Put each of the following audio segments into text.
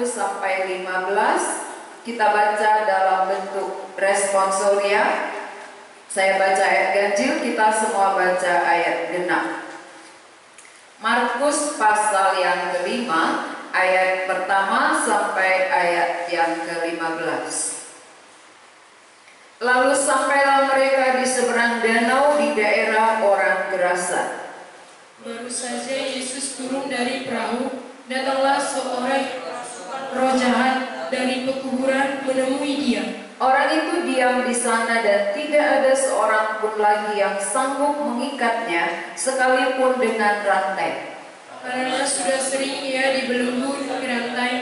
sampai 15 kita baca dalam bentuk responsoria. Saya baca ayat ganjil, kita semua baca ayat genap. Markus pasal yang kelima, ayat pertama sampai ayat yang ke-15. Lalu sampailah mereka di seberang danau di daerah orang Gerasa. Baru saja Yesus turun dari perahu, datanglah seorang roh jahat dari pekuburan menemui dia. Orang itu diam di sana dan tidak ada seorang pun lagi yang sanggup mengikatnya sekalipun dengan rantai. Karena sudah sering ia dibelenggu di rantai,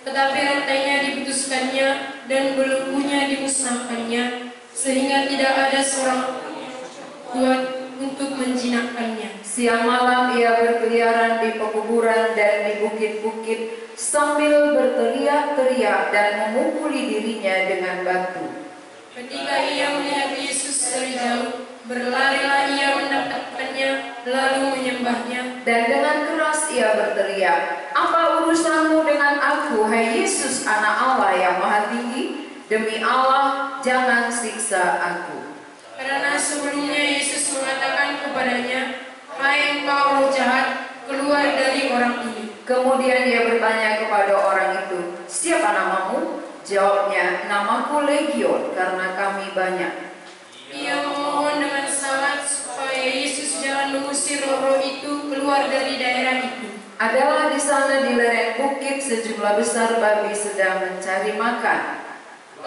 tetapi rantainya diputuskannya dan belenggunya dimusnahkannya, sehingga tidak ada seorang kuat untuk menjinakkannya. Siang malam ia berkeliaran di pekuburan dan di bukit-bukit sambil berteriak-teriak dan memukuli dirinya dengan batu. Ketika ia melihat Yesus dari jauh, berlarilah ia mendapatkannya lalu menyembahnya. Dan dengan keras ia berteriak, "Apa urusanmu dengan aku, hai Yesus, Anak Allah yang Maha Tinggi? Demi Allah, jangan siksa aku." Karena sebelumnya Yesus mengatakan kepadanya, "Hai engkau roh jahat, keluar dari orang ini." Kemudian ia bertanya kepada orang itu, "Siapa namamu?" Jawabnya, "Namaku Legion, karena kami banyak." Ia memohon dengan sangat supaya Yesus jangan mengusir roh-roh itu keluar dari daerah itu. Adalah di sana di lereng bukit sejumlah besar babi sedang mencari makan.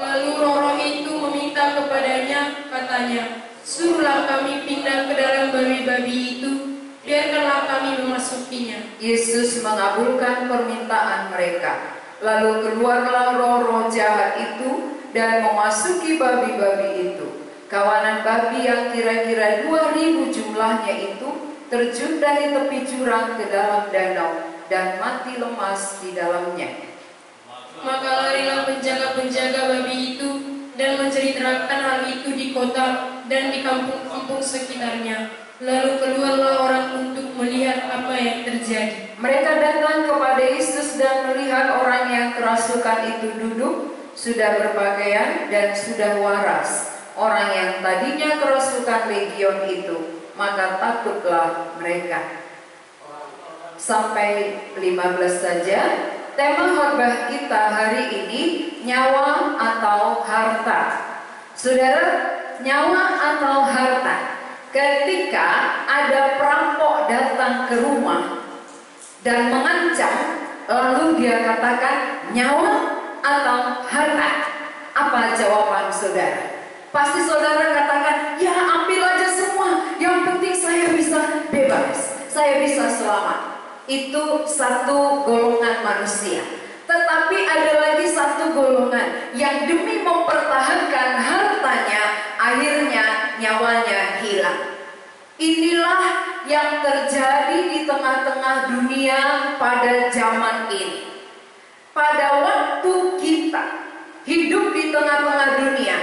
Lalu roh-roh itu meminta kepadanya, katanya, "Suruhlah kami pindah ke dalam babi-babi itu, biarkanlah kami memasukinya." Yesus mengabulkan permintaan mereka. Lalu keluarlah roh-roh jahat itu dan memasuki babi-babi itu. Kawanan babi yang kira-kira 2.000 jumlahnya itu terjun dari tepi jurang ke dalam danau dan mati lemas di dalamnya. Maka larilah penjaga-penjaga babi itu dan menceritakan hal itu di kota dan di kampung-kampung sekitarnya. Lalu keluarlah orang untuk melihat apa yang terjadi. Mereka datang kepada Yesus dan melihat orang yang kerasukan itu duduk, sudah berpakaian dan sudah waras. Orang yang tadinya kerasukan legion itu, maka takutlah mereka. Sampai 15 saja. Tema khotbah kita hari ini, nyawa atau harta. Saudara, nyawa atau harta. Ketika ada perampok datang ke rumah dan mengancam, lalu dia katakan nyawa atau harta. Apa jawaban saudara? Pasti saudara katakan, ya ambil aja semua, yang penting saya bisa bebas, saya bisa selamat. Itu satu golongan manusia. Tetapi ada lagi satu golongan yang demi mempertahankan hartanya, akhirnya nyawanya hilang. Inilah yang terjadi di tengah-tengah dunia pada zaman ini. Pada waktu kita hidup di tengah-tengah dunia,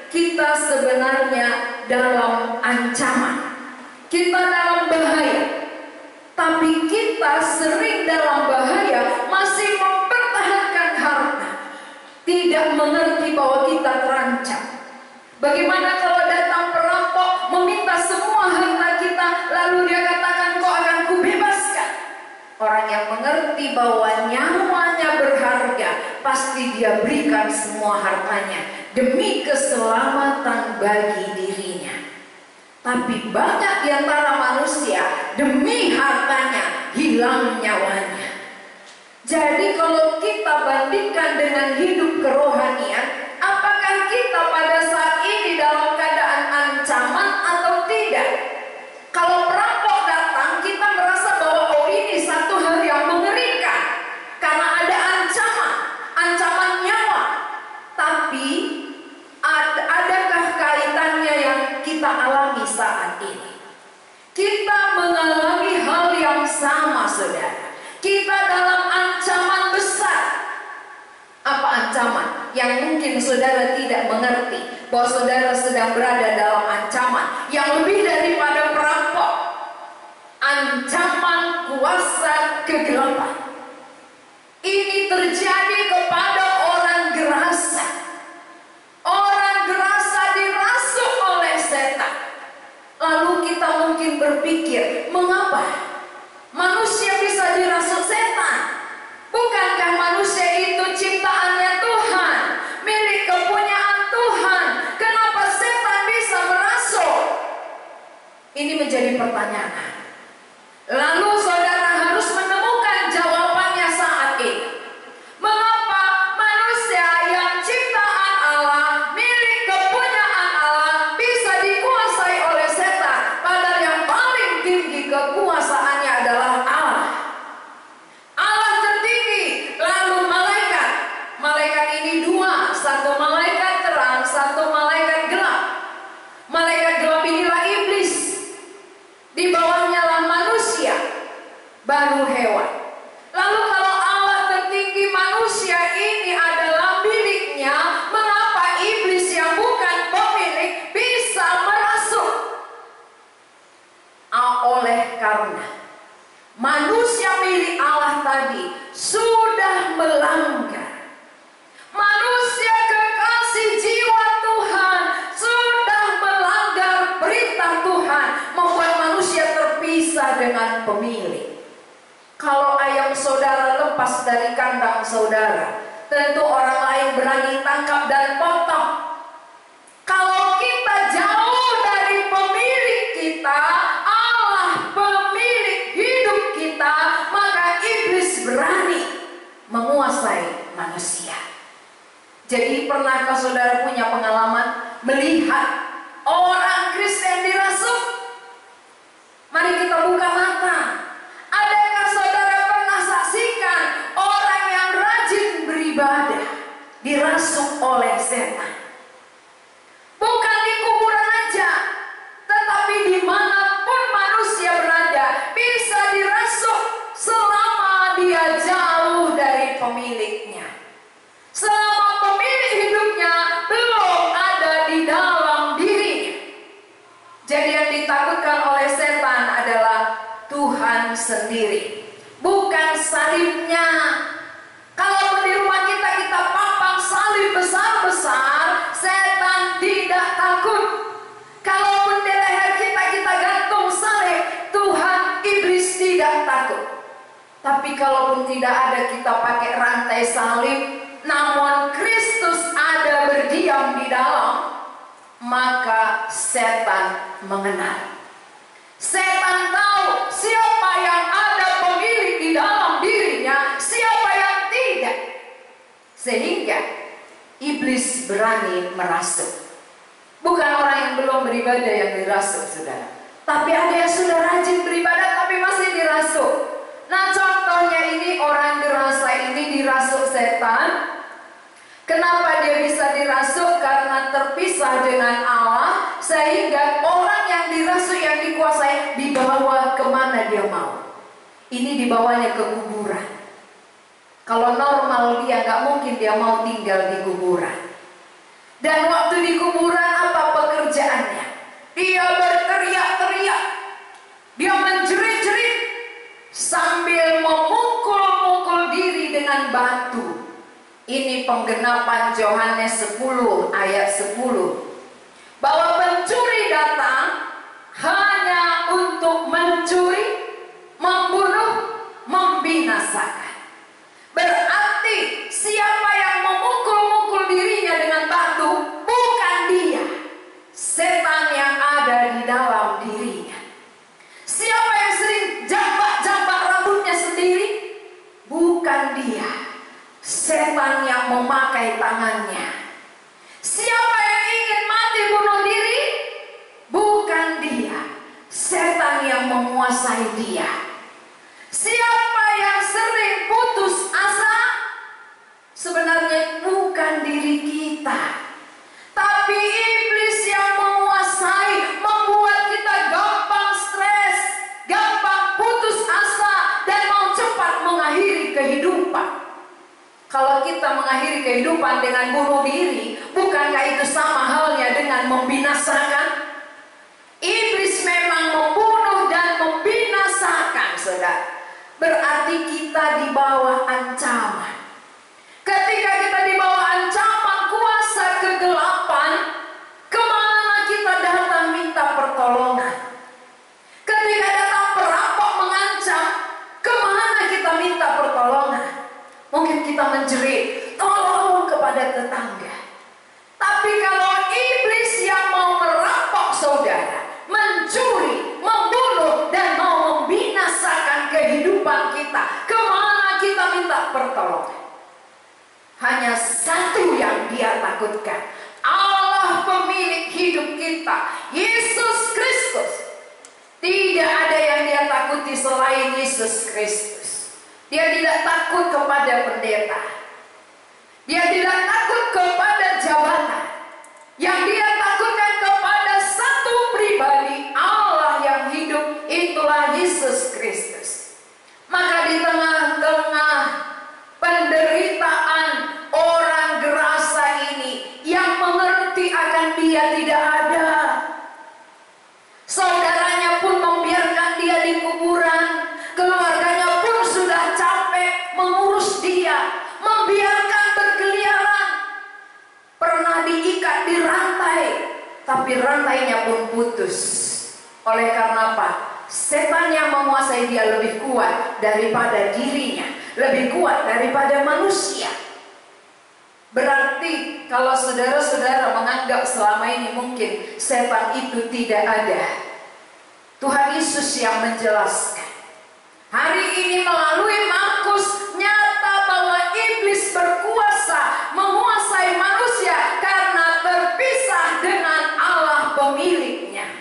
kita sebenarnya dalam ancaman. Kita dalam bahaya. Tapi kita sering dalam bahaya masih mempertahankan harta. Tidak mengerti bahwa kita terancam. Bagaimana kalau datang perampok meminta semua harta kita, lalu dia katakan, "Kau akan kubebaskan." Orang yang mengerti bahwa nyawanya berharga, pasti dia berikan semua hartanya demi keselamatan bagi dirinya. Tapi banyak di antara manusia demi hartanya hilang nyawanya. Jadi kalau kita bandingkan dengan hidup kerohanian, apakah kita pada saat ini dalam keadaan ancaman atau tidak? Kalau perampok datang, kita merasa bahwa oh ini satu hal yang mengerikan karena ada ancaman nyawa. Tapi adakah kaitannya yang kita alami saat ini? Kita mengalami hal yang sama, saudara. Kita dalam ancaman besar. Apa ancaman? Yang mungkin saudara tidak mengerti bahwa saudara sedang berada dalam ancaman yang lebih daripada perampok. Ancaman kuasa kegelapan. Ini terjadi menjadi pertanyaan. Lalu saudara harus menemukan jawabannya saat ini. Mengapa manusia yang ciptaan Allah, milik kepunyaan Allah, bisa dikuasai oleh setan, padahal yang paling tinggi kekuasaannya adalah Allah. Allah tertinggi, lalu malaikat. Malaikat ini dua, satu malaikat terang, satu malaikat gelap. Malaikat gelap inilah iblis, di bawahnya lah manusia, baru hewan. Lalu kalau Allah tertinggi, manusia ini adalah miliknya, mengapa iblis yang bukan pemilik bisa merasuk? Oleh karena manusia milik Allah tadi sudah melanggar. Manusia kekasih jiwa Tuhan sudah melanggar perintah Tuhan, membuat manusia terpisah dengan pemilik. Kalau ayam saudara lepas dari kandang saudara, tentu orang lain berani tangkap dan potong. Kalau kita jauh dari pemilik kita, Allah pemilik hidup kita, maka iblis berani menguasai manusia. Jadi pernahkah saudara punya pengalaman melihat orang Kristen dirasuk? Mari kita buka mata. Adakah saudara pernah saksikan orang yang rajin beribadah dirasuk oleh setan? Bukan di kuburan aja, tetapi dimanapun manusia berada bisa dirasuk selama dia jauh dari pemiliknya. Selama pemilik hidupnya belum ada di dalam dirinya. Jadi yang ditakutkan oleh setan adalah Tuhan sendiri, bukan salibnya. Kalaupun di rumah kita papang salib besar-besar, setan tidak takut. Kalaupun di leher kita gantung salib, Tuhan, iblis tidak takut. Tapi kalaupun tidak ada kita pakai rantai salib, namun Kristus ada berdiam di dalam, maka setan mengenal. Setan tahu siapa yang ada pemilik di dalam dirinya, siapa yang tidak. Sehingga iblis berani merasuk. Bukan orang yang belum beribadah yang dirasuk, saudara. Tapi ada yang sudah rajin beribadah tapi masih dirasuk. Nah, contohnya ini orang gerasa ini dirasuk setan. Kenapa dia bisa dirasuk? Karena terpisah dengan Allah, sehingga orang yang dirasuk, yang dikuasai, dibawa kemana dia mau. Ini dibawanya ke kuburan. Kalau normal dia nggak mungkin dia mau tinggal di kuburan. Dan waktu di kuburan apa pekerjaannya? Dia berteriak-teriak, dia menjerit-jerit sambil memukul-mukul diri dengan batu. Ini penggenapan Yohanes 10 ayat 10. Bahwa pencuri datang hanya untuk mencuri, membunuh, membinasakan. Berarti siapa yang memukul-mukul dirinya dengan batu bukan dia, setan yang ada di dalam dirinya. Siapa yang sering jambak-jambak rambutnya sendiri, bukan dia, setan yang memakai tangannya. Siapa yang ingin mati bunuh diri, bukan dia, setan yang menguasai dia. Siapa yang sering putus asa, sebenarnya bukan diri kita, tapi iblis yang menguasai, membuat kita gampang stres, gampang putus asa, dan mau cepat mengakhiri kehidupan. Kalau kita mengakhiri kehidupan dengan bunuh diri, bukankah itu sama halnya dengan membinasakan? Iblis memang membunuh dan membinasakan, saudara. Berarti kita di bawah ancaman. Ketika kita di bawah ancaman kuasa kegelapan, kemana kita datang minta pertolongan? Ketika datang perampok mengancam, kemana kita minta pertolongan? Mungkin kita menjerit, tolong kepada tetangga. Tapi kalau iblis yang mau merampok saudara, mencuri, membunuh kehidupan kita, kemana kita minta pertolongan. Hanya satu yang Dia takutkan, Allah pemilik hidup kita, Yesus Kristus. Tidak ada yang Dia takuti selain Yesus Kristus. Dia tidak takut kepada pendeta, Dia tidak takut kepada jabatan. Yang Dia takutkan kepada satu pribadi, Allah yang hidup, itulah Yesus Kristus. Maka di tengah-tengah penderitaan orang gerasa ini, yang mengerti akan Dia tidak ada. Saudaranya pun membiarkan Dia di kuburan, keluarganya pun sudah capek mengurus Dia, membiarkan berkeliaran. Pernah diikat di rantai, tapi rantainya pun putus. Oleh karena apa? Setan yang menguasai dia lebih kuat daripada dirinya, lebih kuat daripada manusia. Berarti kalau saudara-saudara menganggap selama ini mungkin setan itu tidak ada, Tuhan Yesus yang menjelaskan. Hari ini melalui Markus nyata bahwa iblis berkuasa menguasai manusia karena terpisah dengan Allah pemiliknya.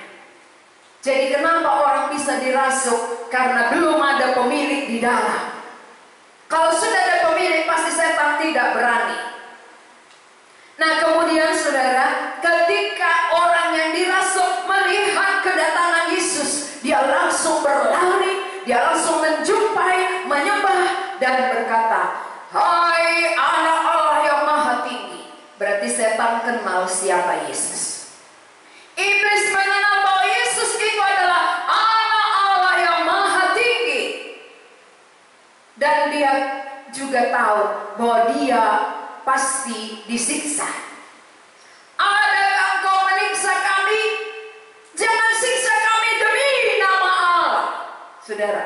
Jadi kenapa orang bisa dirasuk? Karena belum ada pemilik di dalam. Kalau sudah ada pemilik, pasti setan tidak berani. Nah kemudian saudara, ketika orang yang dirasuk melihat kedatangan Yesus, dia langsung berlari, dia langsung menjumpai, menyembah dan berkata, "Hai anak Allah yang maha tinggi." Berarti setan kenal siapa Yesus. Iblis mengenal bahwa Yesus itu adalah anak Allah yang maha tinggi. Dan dia juga tahu bahwa dia pasti disiksa. Adakah engkau menyiksa kami? Jangan siksa kami demi nama Allah. Saudara,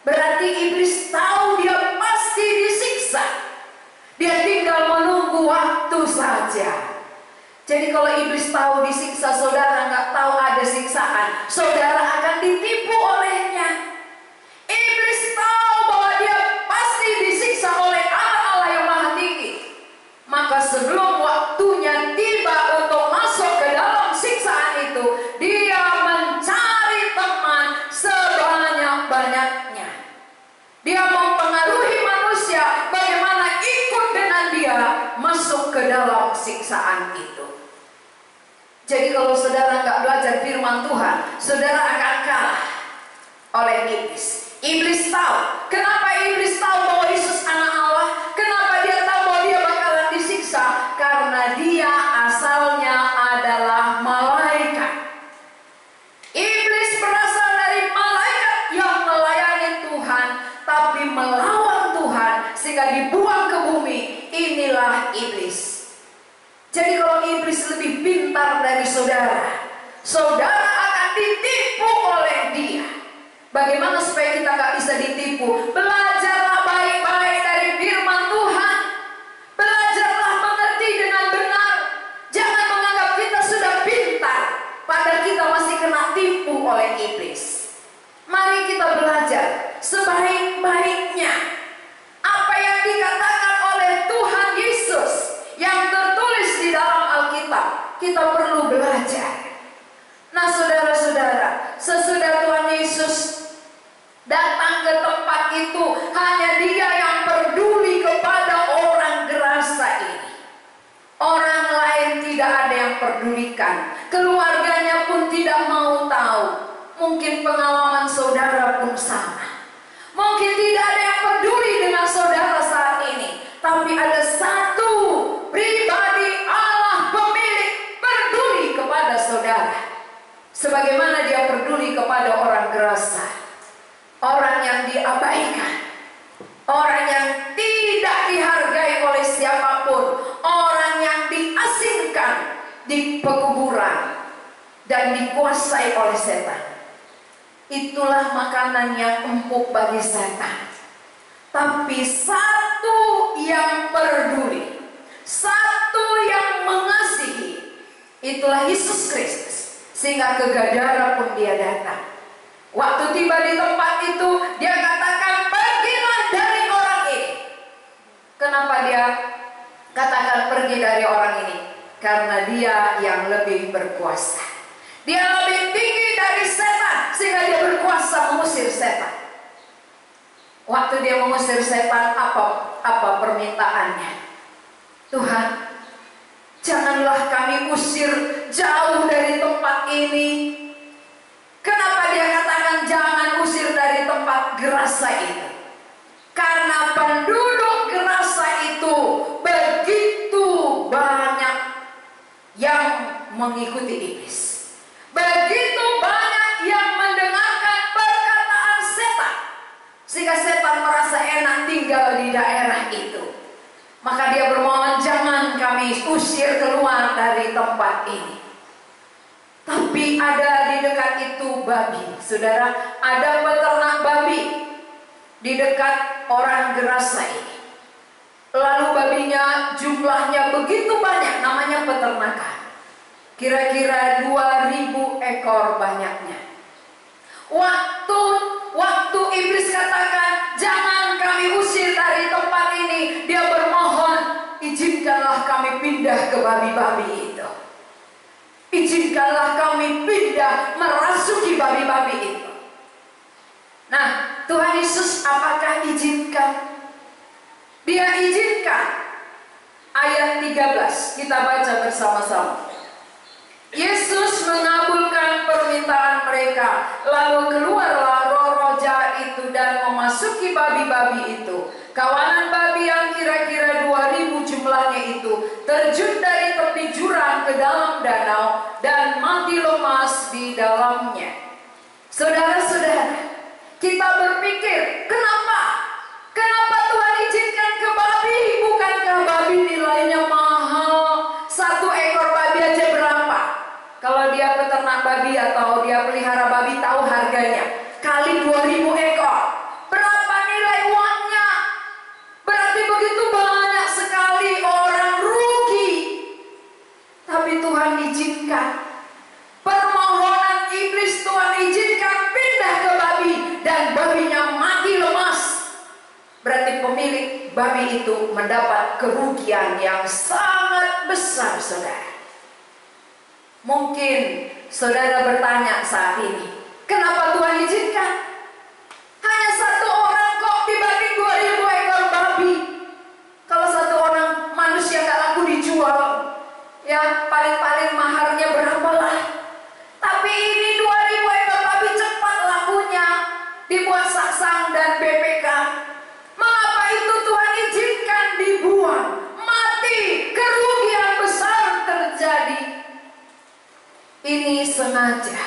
berarti iblis tahu dia pasti disiksa. Dia tinggal menunggu waktu saja. Jadi kalau iblis tahu disiksa, saudara nggak tahu ada siksaan, saudara akan ditipu olehnya. Iblis tahu bahwa dia pasti disiksa oleh anak Allah yang maha tinggi. Maka sebelum waktunya tiba untuk masuk ke dalam siksaan itu, dia mencari teman sebanyak-banyaknya. Dia mempengaruhi manusia bagaimana ikut dengan dia masuk ke dalam siksaan itu. Jadi kalau saudara nggak belajar firman Tuhan, saudara akan kalah oleh iblis. Iblis tahu. Kenapa iblis tahu bahwa Yesus anak Allah? Kenapa dia tahu bahwa dia bakalan disiksa? Karena dia asalnya adalah malaikat. Iblis berasal dari malaikat yang melayani Tuhan, tapi melawan Tuhan sehingga dibuang ke bumi. Inilah iblis. Jadi kalau iblis lebih pintar dari saudara, saudara akan ditipu oleh dia. Bagaimana supaya kita gak bisa ditipu? Belajarlah baik-baik dari firman Tuhan. Belajarlah mengerti dengan benar. Jangan menganggap kita sudah pintar, padahal kita masih kena tipu oleh iblis. Mari kita belajar sebaik-baiknya apa yang dikatakan oleh Tuhan Yesus yang tertulis di dalam Alkitab. Kita perlu belajar. Nah saudara-saudara, sesudah Tuhan Yesus datang ke tempat itu, hanya dia yang peduli kepada orang gerasa ini. Orang lain tidak ada yang pedulikan. Keluarganya pun tidak mau tahu. Mungkin pengalaman saudara pun sama. Mungkin tidak ada yang peduli dengan saudara saat ini. Tapi ada satu pribadi, Allah pemilik, peduli kepada saudara. Sebagaimana dia peduli kepada orang gerasa, orang yang diabaikan, orang yang tidak dihargai oleh siapapun, orang yang diasingkan di pekuburan dan dikuasai oleh setan. Itulah makanan yang empuk bagi setan. Tapi satu yang peduli, satu yang mengasihi, itulah Yesus Kristus. Sehingga ke Gadara pun dia datang. Waktu tiba di tempat itu, dia katakan, Kenapa dia katakan pergi dari orang ini? Karena dia yang lebih berkuasa. Dia lebih tinggi dari setan, sehingga dia berkuasa mengusir setan. Waktu dia mengusir setan, apa permintaannya? Tuhan, janganlah kami usir jauh dari tempat ini. Kenapa dia katakan jangan usir dari tempat Gerasa itu? Karena penduduk Gerasa itu begitu banyak yang mengikuti iblis. Begitu banyak yang mendengarkan perkataan setan, sehingga setan merasa enak tinggal di daerah itu. Maka dia bermohon, jangan kami usir keluar dari tempat ini. Tapi ada di dekat itu babi. Saudara, ada peternak babi di dekat orang Gerasa ini. Lalu babinya jumlahnya begitu banyak, namanya peternakan. Kira-kira 2000 ekor banyaknya. Waktu iblis katakan jangan kami usir dari tempat ini, dia bermohon, izinkanlah kami pindah ke babi-babi itu. Izinkanlah kami pindah merasuki babi-babi itu. Nah, Tuhan Yesus apakah izinkan? Dia izinkan. Ayat 13 kita baca bersama-sama. Yesus mengabulkan permintaan mereka, lalu keluarlah roh-roh jahat itu dan memasuki babi-babi itu. Kawanan babi yang kira-kira 2000 jumlahnya itu terjun dari tepi jurang ke dalam danau dan mati lemas di dalamnya. Saudara-saudara, kita berpikir, kenapa Tuhan izinkan ke babi? Bukankah babi nilainya mahal? 1 ekor babi aja berapa? Kalau dia peternak babi atau dia pelihara babi, tahu harganya. Kali 2000 ekor, berapa nilai uangnya? Berarti begitu banyak sekali orang rugi. Tapi Tuhan izinkan. Permohonan iblis Tuhan izinkan pindah ke babi, dan babinya mati lemas. Berarti pemilik babi itu mendapat kerugian yang sangat besar, saudara. Mungkin saudara bertanya saat ini, kenapa Tuhan izinkan? Hanya 1 orang kok dibagi 2000 ekor babi. Kalau 1 orang manusia gak laku dijual, ya paling-paling maharnya berapa lah. Tapi ini 2000 ekor babi cepat lakunya, dibuat saksang dan BPK. Mengapa itu Tuhan izinkan dibuang? Mati, kerugian besar terjadi. Ini sengaja.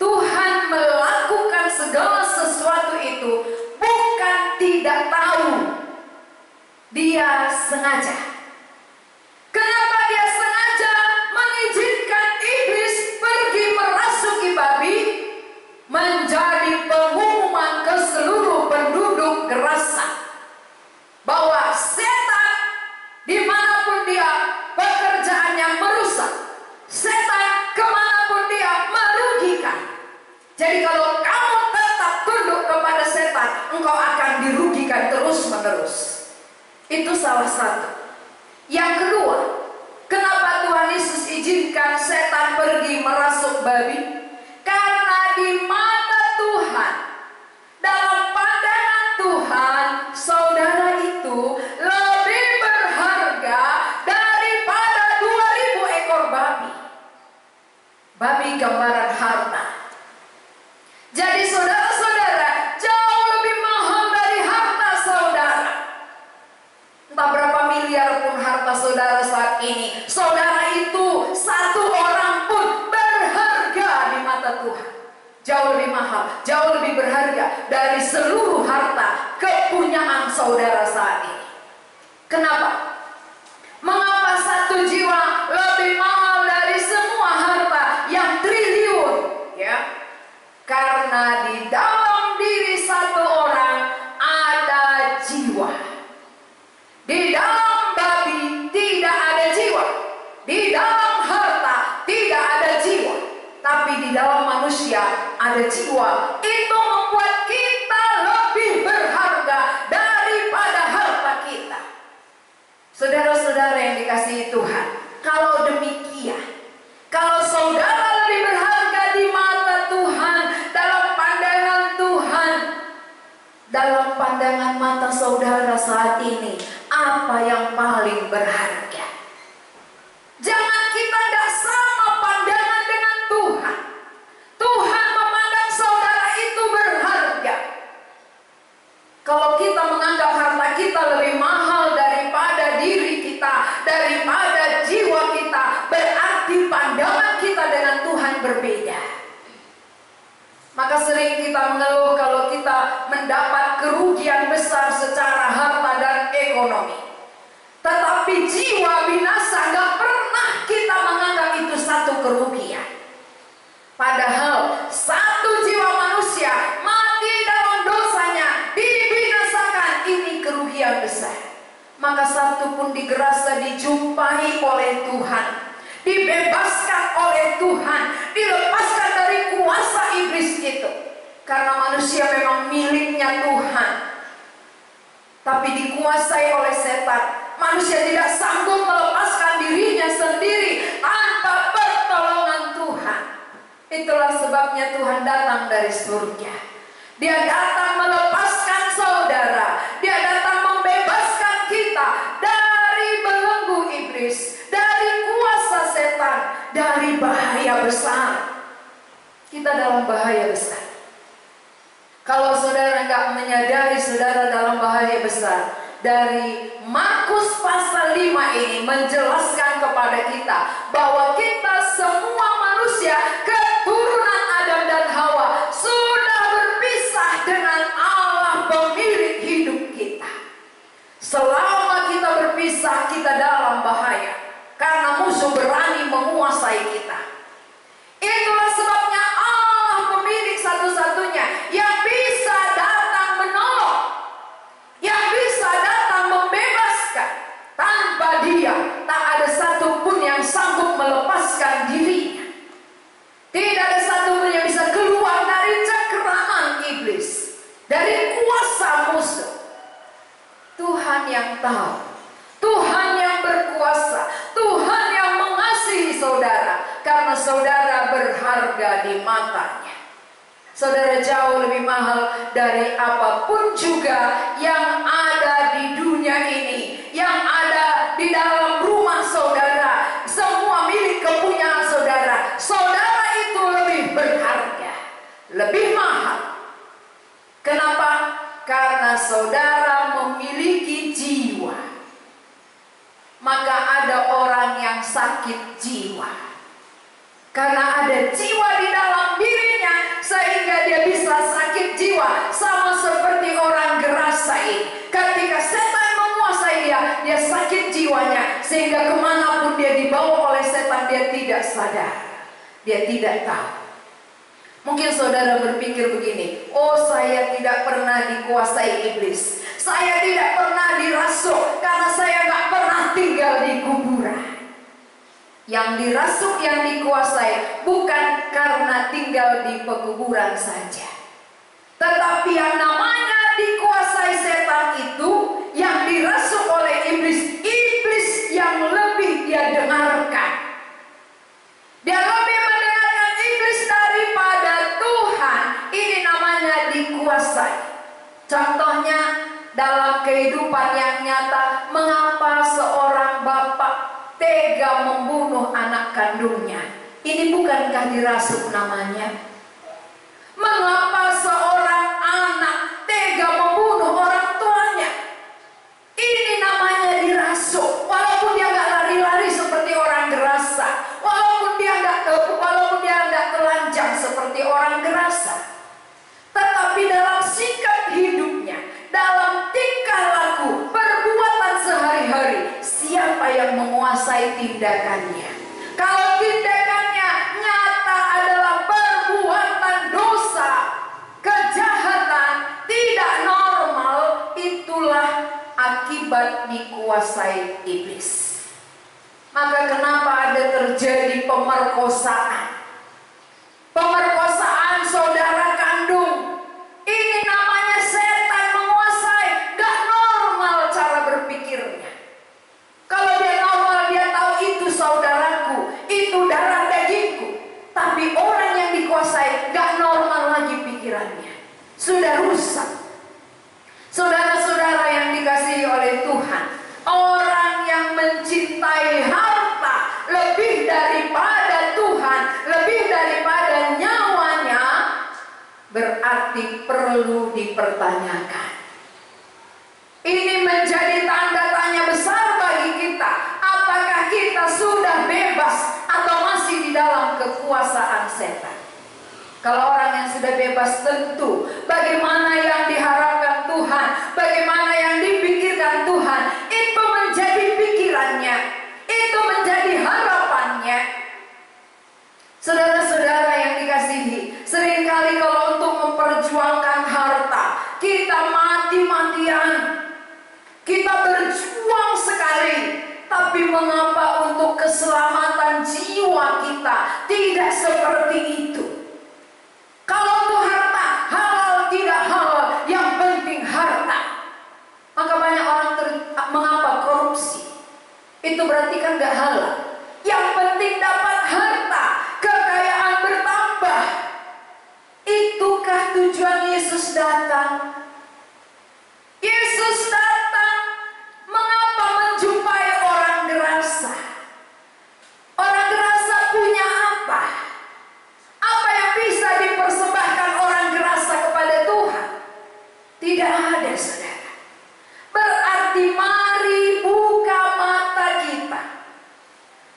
Tuhan melakukan segala sesuatu itu bukan tidak tahu. Dia sengaja. Kenapa dia sengaja mengizinkan iblis pergi merasuki babi? Menjadi pengumuman ke seluruh penduduk Gerasa bahwa setan dimanapun dia pekerjaannya merusak. Setan kemanapun dia merugikan. Jadi kalau kamu tetap tunduk kepada setan, engkau akan dirugikan terus-menerus. Itu salah satu. Yang kedua, kenapa Tuhan Yesus izinkan setan pergi merasuk babi? Karena di mata Tuhan, dalam pandangan Tuhan, saudara itu lebih berharga daripada 2000 ekor babi. Babi gambaran harta. Jadi saudara-saudara, jauh lebih mahal dari harta saudara. Entah berapa miliar pun harta saudara saat ini, saudara itu 1 orang pun berharga di mata Tuhan. Jauh lebih mahal, jauh lebih berharga dari seluruh harta kepunyaan saudara saat ini. Kenapa? Mengapa 1 jiwa lebih mahal dari semua harta yang triliun? Ya, karena di dalam diri 1 orang ada jiwa. Di dalam babi tidak ada jiwa. Di dalam harta tidak ada jiwa. Tapi di dalam manusia ada jiwa. Itu membuat kita lebih berharga daripada harta Saudara-saudara yang dikasihi Tuhan, kalau demikian, kalau saudara lebih berharga di mata Tuhan, dalam pandangan Tuhan, dalam pandangan mata saudara saat ini, apa yang paling berharga? Jangan kita tidak sama pandangan dengan Tuhan. Tuhan memandang saudara itu berharga. Kalau kita menganggap harta kita lebih mahal daripada diri kita, daripada jiwa kita, berarti pandangan kita dengan Tuhan berbeda. Maka sering kita mengeluh kalau kita mendapat kerugian besar secara harta dan ekonomi. Tetapi jiwa binasa gak pernah kita menganggap itu satu kerugian. Padahal satu jiwa manusia mati dalam dosanya, dibinasakan, ini kerugian besar. Maka satu pun digerasa dijumpai oleh Tuhan, dibebaskan oleh Tuhan, dilepaskan dari kuasa iblis itu. Karena manusia memang miliknya Tuhan, tapi dikuasai oleh setan. Manusia tidak sanggup melepaskan dirinya sendiri tanpa pertolongan Tuhan. Itulah sebabnya Tuhan datang dari surga. Dia datang melepaskan saudara. Dia datang membebaskan kita dari belenggu iblis, dari kuasa setan, dari bahaya besar. Kita dalam bahaya besar. Kalau saudara nggak menyadari saudara dalam bahaya besar, dari Markus pasal 5 ini menjelaskan kepada kita bahwa kita semua manusia keturunan Adam dan Hawa sudah berpisah dengan Allah pemilik hidup kita. Selama kita berpisah, kita dalam bahaya karena musuh berani menguasai kita. Itulah sebabnya Allah pemilik satu-satunya yang bisa datang menolong, yang bisa datang membebaskan. Tanpa Dia tak ada satupun yang sanggup melepaskan dirinya. Tidak ada satupun yang bisa keluar dari cengkeraman iblis, dari kuasa musuh. Tuhan yang tahu, Tuhan yang berkuasa, Tuhan yang mengasihi saudara, karena saudara berharga di matanya. Saudara jauh lebih mahal dari apapun juga yang ada di dunia ini, yang ada di dalam rumah saudara, semua milik kepunyaan saudara. Saudara itu lebih berharga, lebih mahal. Kenapa? Karena saudara memiliki jiwa. Maka ada orang yang sakit jiwa karena ada jiwa di dalam dirinya, sehingga dia bisa sakit jiwa. Sama seperti orang gerasa ini, ketika setan menguasai dia, dia sakit jiwanya, sehingga kemanapun dia dibawa oleh setan, dia tidak sadar, dia tidak tahu. Mungkin saudara berpikir begini, oh saya tidak pernah dikuasai iblis, saya tidak pernah dirasuk, karena saya gak pernah tinggal di kuburan. Yang dirasuk, yang dikuasai bukan karena tinggal di pekuburan saja, tetapi yang namanya dikuasai setan itu, yang dirasuk oleh iblis, iblis yang lebih dia dengarkan. Dia lebih mendengarkan iblis daripada Tuhan. Ini namanya dikuasai. Contohnya dalam kehidupan yang nyata, mengapa seorang bapak tega membunuh anak kandungnya? Ini bukankah dirasuk namanya? Mengapa seorang anak tega membunuh orang tuanya? Ini namanya dirasuk. Walaupun dia nggak lari-lari seperti orang gerasa, walaupun dia nggak telanjang seperti orang gerasa, tetapi dalam sikap hidupnya, dalam tingkah laku, perbuatan sehari-hari, siapa yang menguasai tindakannya? Kalau tindakannya nyata adalah perbuatan dosa, kejahatan, tidak normal, itulah akibat dikuasai iblis. Maka kenapa ada terjadi pemerkosaan? Pemerkosaan saudara kandung. Ini namanya setan menguasai, gak normal cara berpikirnya. sudah rusak. Saudara-saudara yang dikasihi oleh Tuhan, orang yang mencintai harta lebih daripada Tuhan, lebih daripada nyawanya, berarti perlu dipertanyakan. Ini menjadi tanda tanya besar bagi kita. Apakah kita sudah bebas atau masih di dalam kekuasaan setan? Kalau orang yang sudah bebas, tentu bagaimana yang diharapkan Tuhan, bagaimana yang dipikirkan Tuhan, itu menjadi pikirannya, itu menjadi harapannya. Saudara-saudara yang dikasihi, seringkali kalau untuk memperjuangkan harta, kita mati-matian, kita berjuang sekali. Tapi mengapa untuk keselamatan jiwa kita tidak seperti itu? Kalau untuk harta, halal tidak halal, yang penting harta. Maka banyak orang mengapa korupsi? Itu berarti kan gak halal. Yang penting dapat harta, kekayaan bertambah. Itukah tujuan Yesus datang? Yesus datang mengapa menjumpai orang gerasa? Orang gerasa punya apa? Apa yang bisa dipersembahkan orang gerasa kepada Tuhan? Tidak ada, saudara. Berarti mari buka mata kita.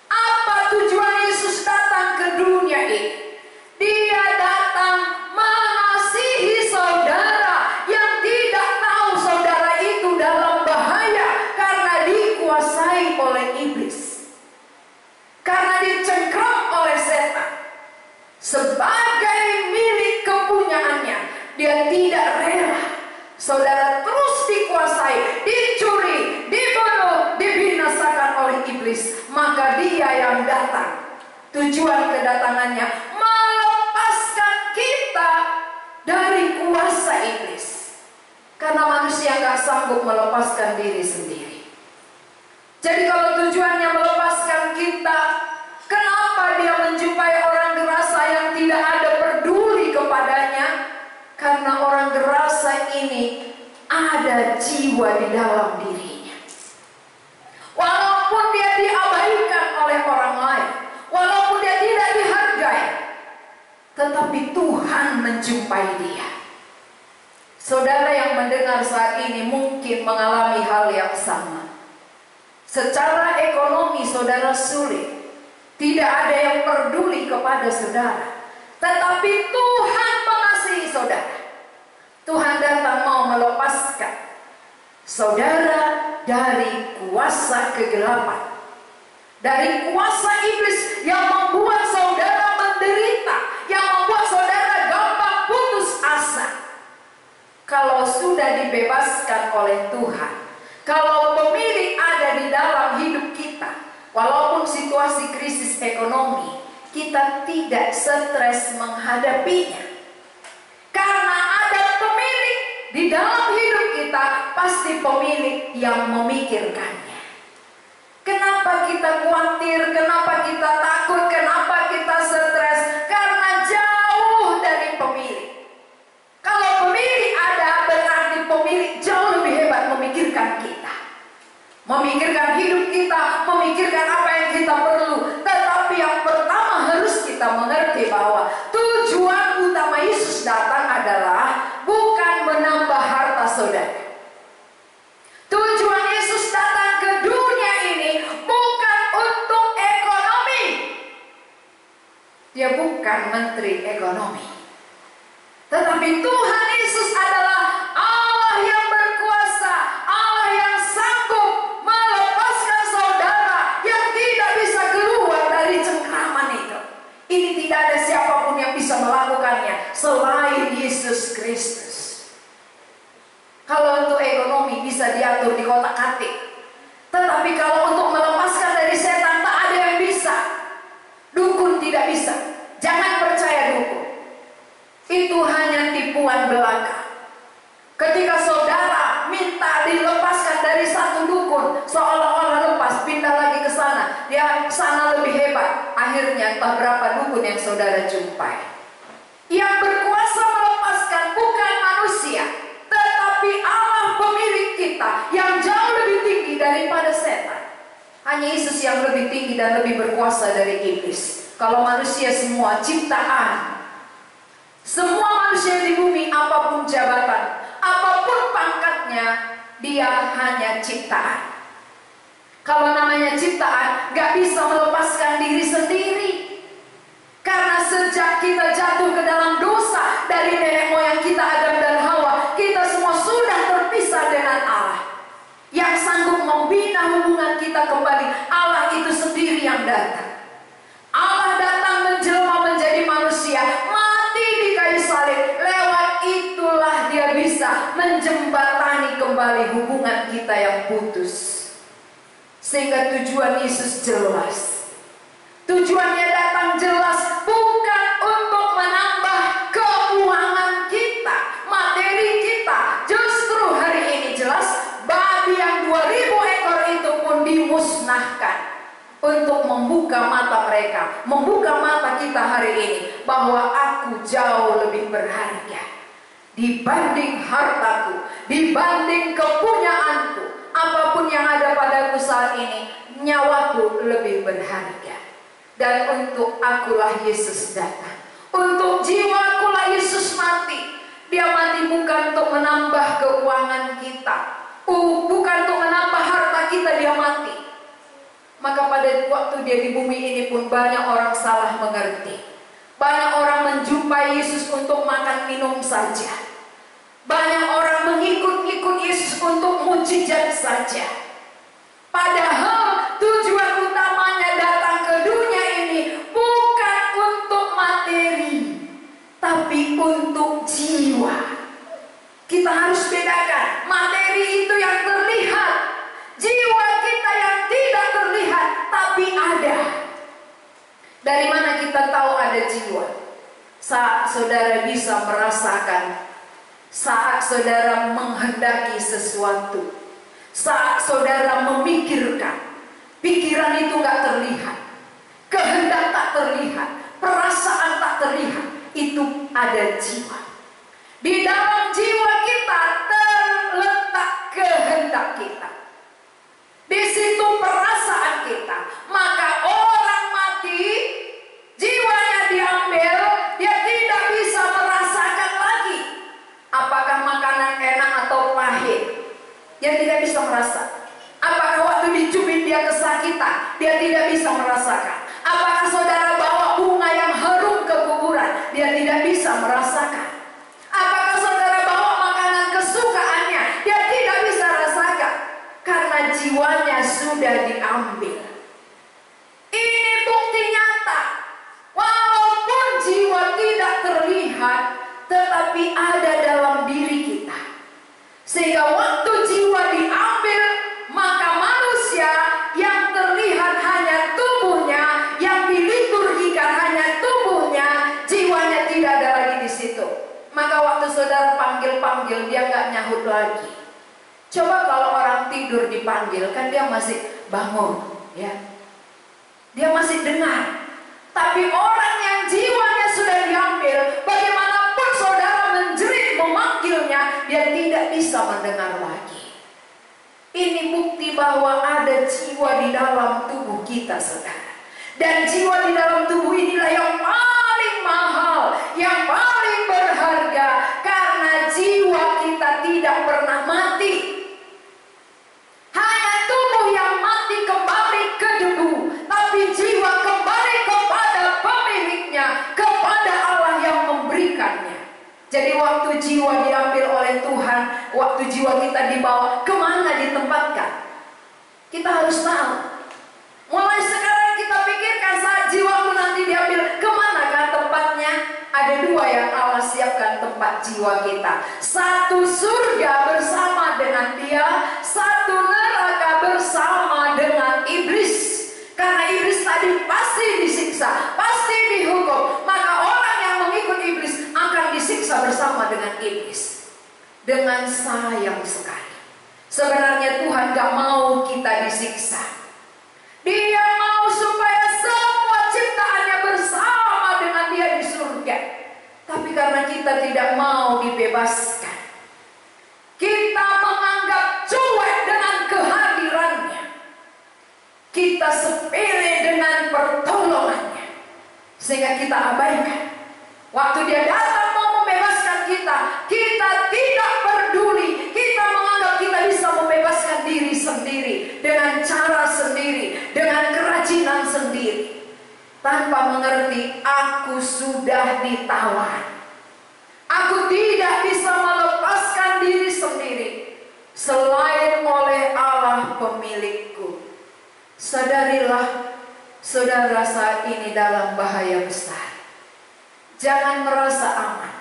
Apa tujuan Yesus datang ke dunia ini? Dia datang mengasihi saudara yang tidak tahu saudara itu dalam bahaya karena dikuasai oleh iblis, karena dicengkram oleh setan. Sebagai milik kepunyaannya, dia tidak rela saudara terus dikuasai, dicuri, dibunuh, dibinasakan oleh iblis. Maka dia yang datang. Tujuan kedatangannya melepaskan kita dari kuasa iblis. Karena manusia gak sanggup melepaskan diri sendiri. Jadi kalau tujuannya melepaskan kita, kenapa dia menjumpai orang gerasa yang tidak ada peduli kepadanya? Karena orang gerasa ini ada jiwa di dalam dirinya. Walaupun dia diabaikan oleh orang lain, walaupun dia tidak dihargai, tetapi Tuhan menjumpai dia. Saudara yang mendengar saat ini mungkin mengalami hal yang sama. Secara ekonomi saudara sulit, tidak ada yang peduli kepada saudara, tetapi Tuhan mengasihi saudara. Tuhan datang mau melepaskan saudara dari kuasa kegelapan, dari kuasa iblis yang membuat saudara menderita, yang membuat saudara gampang putus asa. Kalau sudah dibebaskan oleh Tuhan, kalau pemilik ada di dalam hidup kita, walaupun situasi krisis ekonomi, kita tidak stres menghadapinya. Karena ada pemilik di dalam hidup kita, pasti pemilik yang memikirkannya. Kenapa kita khawatir? Kenapa kita takut? Kenapa kita stres? Karena jauh dari pemilik. Kalau pemilik ada, berarti pemilik jauh lebih hebat memikirkan kita, memikirkan hidup kita, memikirkan apa yang kita perlu. Tetapi yang pertama harus kita mengerti bahwa tujuan utama Yesus datang adalah bukan menambah harta saudara. Tujuan Yesus datang ke dunia ini bukan untuk ekonomi. Dia bukan menteri ekonomi. Tetapi Tuhan Yesus adalah Allah yang berkuasa, Allah yang sanggup melepaskan saudara yang tidak bisa keluar dari cengkraman itu. Ini tidak ada siapapun yang bisa melakukannya selain Yesus Kristus. Kalau untuk ekonomi bisa diatur di kotak-atik, tetapi kalau untuk melepaskan dari setan tak ada yang bisa. Dukun tidak bisa. Jangan percaya dukun. Itu hanya tipuan belaka. Ketika saudara minta dilepaskan dari satu dukun, seolah-olah lepas, pindah lagi ke sana, dia sana lebih hebat. Akhirnya entah berapa dukun yang saudara jumpai. Yang berkuasa melepaskan bukan manusia Tetapi Allah pemilik kita yang jauh lebih tinggi daripada setan. Hanya Yesus yang lebih tinggi dan lebih berkuasa dari iblis. Kalau manusia semua ciptaan, semua manusia di bumi, apapun jabatan, apapun pangkatnya, dia hanya ciptaan. Kalau namanya ciptaan, gak bisa melepaskan diri sendiri. Karena sejak kita jatuh ke dalam dosa dari nenek moyang kita Adam dan Hawa, kita semua sudah terpisah dengan Allah. Yang sanggup membina hubungan kita kembali, Allah itu sendiri yang datang. Allah datang menjelma menjadi manusia, mati di kayu salib. Lewat itulah dia bisa menjembatani kembali hubungan kita yang putus. Sehingga tujuan Yesus jelas. Tujuannya datang jelas, bukan untuk menambah keuangan kita, materi kita. Justru hari ini jelas, babi yang 2000 ekor itu pun dimusnahkan untuk membuka mata mereka, membuka mata kita hari ini, bahwa aku jauh lebih berharga dibanding hartaku, dibanding kepunyaanku. Apapun yang ada padaku saat ini, nyawaku lebih berharga. Dan untuk akulah Yesus datang, untuk jiwakulah Yesus mati. Dia mati bukan untuk menambah keuangan kita, bukan untuk menambah harta kita, dia mati. Maka pada waktu dia di bumi ini pun banyak orang salah mengerti. Banyak orang menjumpai Yesus untuk makan minum saja. Banyak orang mengikut-ikut Yesus untuk mujizat saja. Padahal tujuan utamanya datang ke dunia ini bukan untuk materi, tapi untuk jiwa. Kita harus bedakan, materi itu yang terlihat, jiwa kita yang tidak terlihat tapi ada. Dari mana kita tahu ada jiwa? Saat saudara bisa merasakan, saat saudara menghendaki sesuatu, saat saudara memikirkan. Pikiran itu gak terlihat, kehendak tak terlihat, perasaan tak terlihat. Itu ada jiwa. Di dalam jiwa kita terletak kehendak kita. Di situ perasaan kita. Maka orang mati, jiwanya diambil, dia tidak bisa merasakan lagi apakah makanan enak atau pahit. Dia tidak bisa merasa. Apakah waktu dicubit dia kesakitan, dia tidak bisa merasakan. Apakah saudara bawa bunga yang harum ke kuburan, dia tidak bisa merasakan. Apakah saudara bawa makanan kesukaannya, dia tidak bisa rasakan. Karena jiwanya sudah diambil. Ini bukti nyata. Walaupun jiwa tidak terlihat, tetapi ada dalam diri kita. Sehingga waktu jiwa diambil, maka manusia yang terlihat hanya tubuhnya, yang diliturgikan hanya tubuhnya, jiwanya tidak ada lagi di situ. Maka waktu saudara panggil-panggil, dia nggak nyahut lagi. Coba kalau orang tidur dipanggil, kan dia masih bangun, ya. Dia masih dengar. Tapi orang yang jiwanya sudah diambil, bagaimanapun saudara menjerit memanggilnya, dia tidak bisa mendengar lagi. Ini bukti bahwa ada jiwa di dalam tubuh kita, saudara. Dan jiwa di dalam tubuh inilah yang paling mahal, yang paling berharga, karena jiwa kita tidak pernah mati. Hanya tubuh yang mati kembali ke debu, tapi jiwa kembali kepada pemiliknya, kepada Allah yang memberikannya. Jadi waktu jiwa diambil oleh Tuhan, waktu jiwa kita dibawa, kemana ditempatkan? Kita harus tahu. Mulai sekarang kita pikirkan, saat jiwamu nanti diambil, kemanakah tempatnya? Ada dua yang Allah siapkan tempat jiwa kita. Satu surga bersama dengan dia, satu neraka bersama dengan iblis. Karena iblis tadi pasti disiksa, pasti dihukum. Maka orang yang mengikut iblis akan disiksa bersama dengan iblis. Dengan sayang sekali. Sebenarnya Tuhan gak mau kita disiksa. Dia mau supaya semua ciptaannya bersama dengan dia di surga. Tapi karena kita tidak mau dibebaskan, kita sehingga kita abaikan. Waktu dia datang mau membebaskan kita, kita tidak peduli. Kita menganggap kita bisa membebaskan diri sendiri, dengan cara sendiri, dengan kerajinan sendiri, tanpa mengerti aku sudah ditawan. Aku tidak bisa melepaskan diri sendiri selain oleh Allah pemilikku. Sadarilah saudara, saat ini dalam bahaya besar. Jangan merasa aman.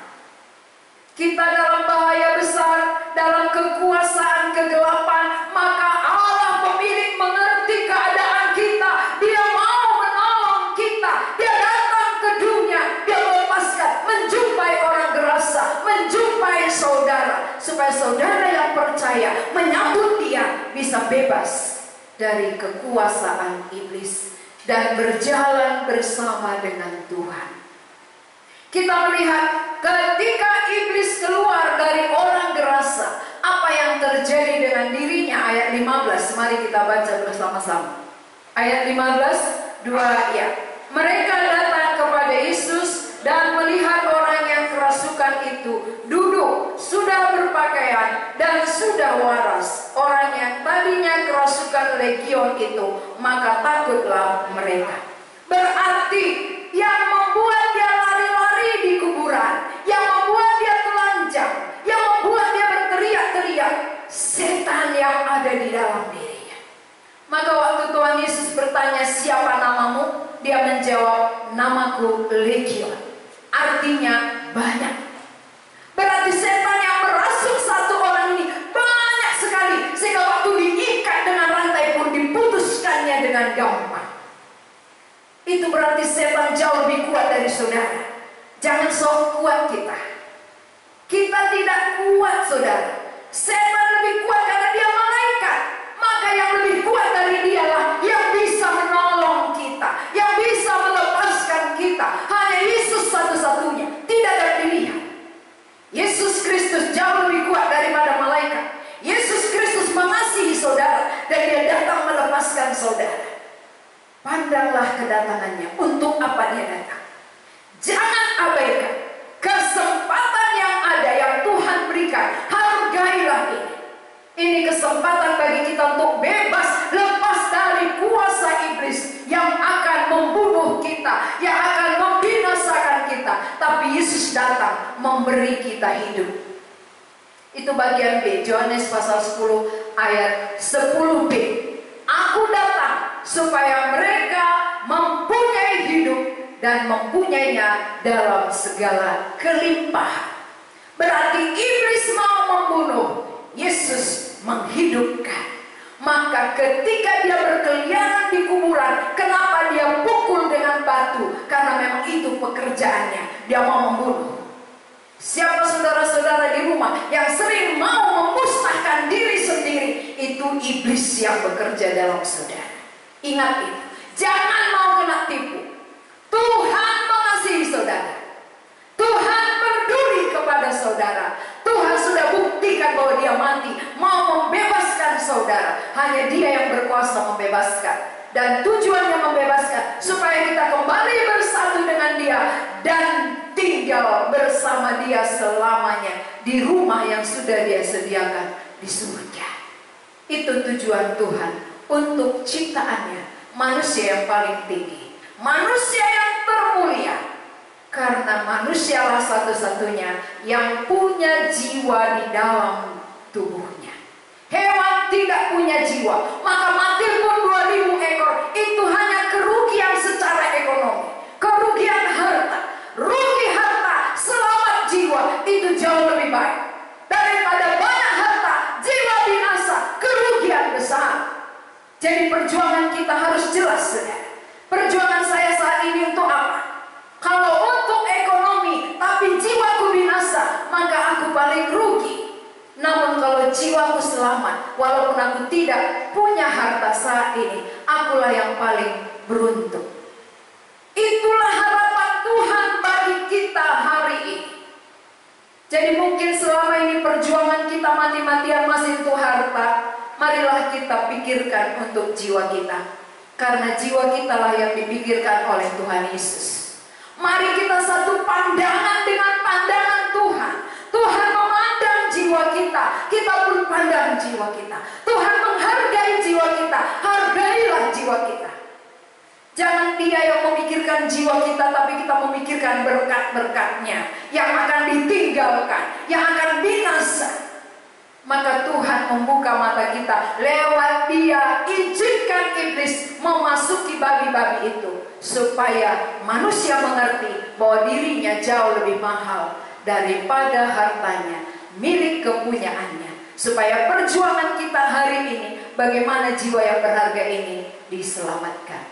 Kita dalam bahaya besar, dalam kekuasaan kegelapan. Maka Allah pemilik mengerti keadaan kita. Dia mau menolong kita. Dia datang ke dunia. Dia melepaskan, menjumpai orang gerasa, menjumpai saudara, supaya saudara yang percaya menyambut dia bisa bebas dari kekuasaan iblis dan berjalan bersama dengan Tuhan. Kita melihat ketika iblis keluar dari orang gerasa, apa yang terjadi dengan dirinya. Ayat 15, mari kita baca bersama-sama. Ayat 15, 2 ya. Mereka datang kepada Yesus dan melihat orang yang kerasukan itu duduk, sudah berpakaian dan sudah waras. Orang yang tadinya kerasukan legion itu, maka takutlah mereka. Berarti yang membuat dia lari-lari di kuburan, yang membuat dia telanjang, yang membuat dia berteriak-teriak, setan yang ada di dalam dirinya. Maka waktu Tuhan Yesus bertanya, siapa namamu? Dia menjawab, namaku Legion. Artinya banyak. Berarti setan yang merasuk satu orang ini banyak sekali, sehingga waktu diikat dengan rantai pun diputuskannya dengan gampang. Itu berarti setan jauh lebih kuat dari saudara. Jangan sok kuat kita. Kita tidak kuat, saudara. Setan lebih kuat karena dia malaikat. Maka yang lebih kuat dari dialah yang bisa menolong kita, yang bisa melepaskan kita. Hanya Yesus satu-satunya, tidak ada pilihan. Yesus Kristus jauh lebih kuat daripada malaikat. Yesus Kristus mengasihi saudara dan dia datang melepaskan saudara. Pandanglah kedatangannya. Untuk apa dia datang? Jangan abaikan kesempatan yang ada yang Tuhan berikan. Hargailah ini. Ini kesempatan bagi kita untuk bebas, lepas dari kuasa iblis yang akan membunuh kita, yang akan membinasakan kita. Tapi Yesus datang memberi kita hidup. Itu bagian B, Yohanes pasal 10 ayat 10b. Aku datang supaya mereka mempunyai hidup dan mempunyainya dalam segala kelimpahan. Berarti iblis mau membunuh, Yesus menghidupkan. Maka ketika dia berkeliaran di kuburan, kenapa dia pukul dengan batu? Karena memang itu pekerjaannya, dia mau membunuh. Siapa saudara-saudara di rumah yang sering mau memusnahkan diri sendiri, itu iblis yang bekerja dalam saudara. Ingat itu, jangan mau kena tipu. Tuhan mengasihi saudara. Tuhan peduli kepada saudara. Tuhan sudah buktikan bahwa dia mati, mau membebaskan saudara. Hanya dia yang berkuasa membebaskan. Dan tujuannya membebaskan supaya kita kembali bersatu dengan dia dan tinggal bersama dia selamanya di rumah yang sudah dia sediakan di surga. Itu tujuan Tuhan untuk ciptaannya, manusia yang paling tinggi, manusia yang termulia. Karena manusialah satu-satunya yang punya jiwa di dalam tubuhnya. Hewan tidak punya jiwa, maka mati pun 2000 ekor itu hanya kerugian secara ekonomi, kerugian harta. Rugi harta, selamat jiwa, itu jauh lebih baik daripada banyak harta, jiwa binasa, kerugian besar. Jadi perjuangan kita harus jelas, saudara. Perjuangan saya saat ini untuk apa? Kalau untuk ekonomi, tapi jiwaku binasa, maka aku paling rugi. Namun kalau jiwaku selamat, walaupun aku tidak punya harta saat ini, akulah yang paling beruntung. Itulah harapan Tuhan bagi kita hari ini. Jadi mungkin selama ini perjuangan kita mati-matian masih untuk harta. Marilah kita pikirkan untuk jiwa kita. Karena jiwa kita lah yang dipikirkan oleh Tuhan Yesus. Mari kita satu pandangan dengan pandangan Tuhan. Tuhan memandang jiwa kita, kita pun pandang jiwa kita. Tuhan menghargai jiwa kita, hargailah jiwa kita. Jangan dia yang memikirkan jiwa kita, tapi kita memikirkan berkat-berkatnya yang akan ditinggalkan, yang akan binasa. Maka Tuhan membuka mata kita lewat dia, izinkan iblis memasuki babi-babi itu, supaya manusia mengerti bahwa dirinya jauh lebih mahal daripada hartanya, milik kepunyaannya. Supaya perjuangan kita hari ini, bagaimana jiwa yang berharga ini diselamatkan.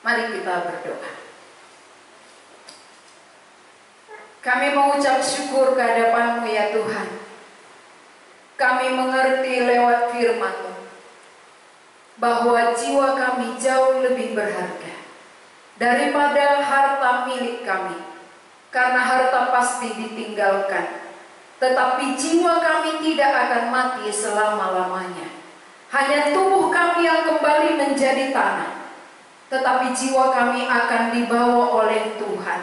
Mari kita berdoa. Kami mengucap syukur kehadapan-Mu ya Tuhan. Kami mengerti lewat firman-Mu bahwa jiwa kami jauh lebih berharga daripada harta milik kami. Karena harta pasti ditinggalkan, tetapi jiwa kami tidak akan mati selama-lamanya. Hanya tubuh kami yang kembali menjadi tanah, tetapi jiwa kami akan dibawa oleh Tuhan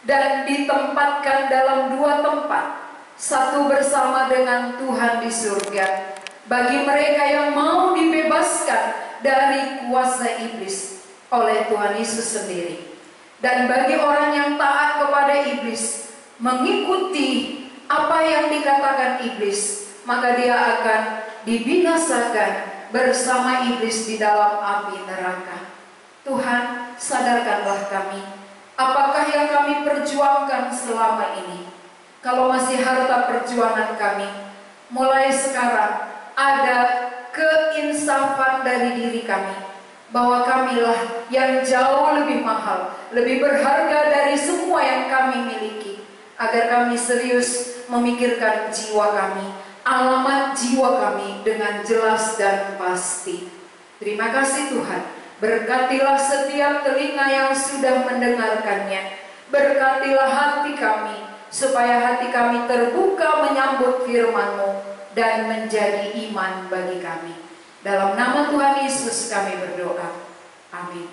dan ditempatkan dalam 2 tempat. Satu bersama dengan Tuhan di surga, bagi mereka yang mau dibebaskan dari kuasa iblis oleh Tuhan Yesus sendiri. Dan bagi orang yang taat kepada iblis, mengikuti apa yang dikatakan iblis, maka dia akan dibinasakan bersama iblis di dalam api neraka. Tuhan, sadarkanlah kami, apakah yang kami perjuangkan selama ini. Kalau masih harta perjuangan kami, mulai sekarang ada keinsafan dari diri kami, bahwa kamilah yang jauh lebih mahal, lebih berharga dari semua yang kami miliki. Agar kami serius memikirkan jiwa kami, alamat jiwa kami dengan jelas dan pasti. Terima kasih Tuhan. Berkatilah setiap telinga yang sudah mendengarkannya. Berkatilah hati kami, supaya hati kami terbuka menyambut firman-Mu dan menjadi iman bagi kami. Dalam nama Tuhan Yesus kami berdoa. Amin.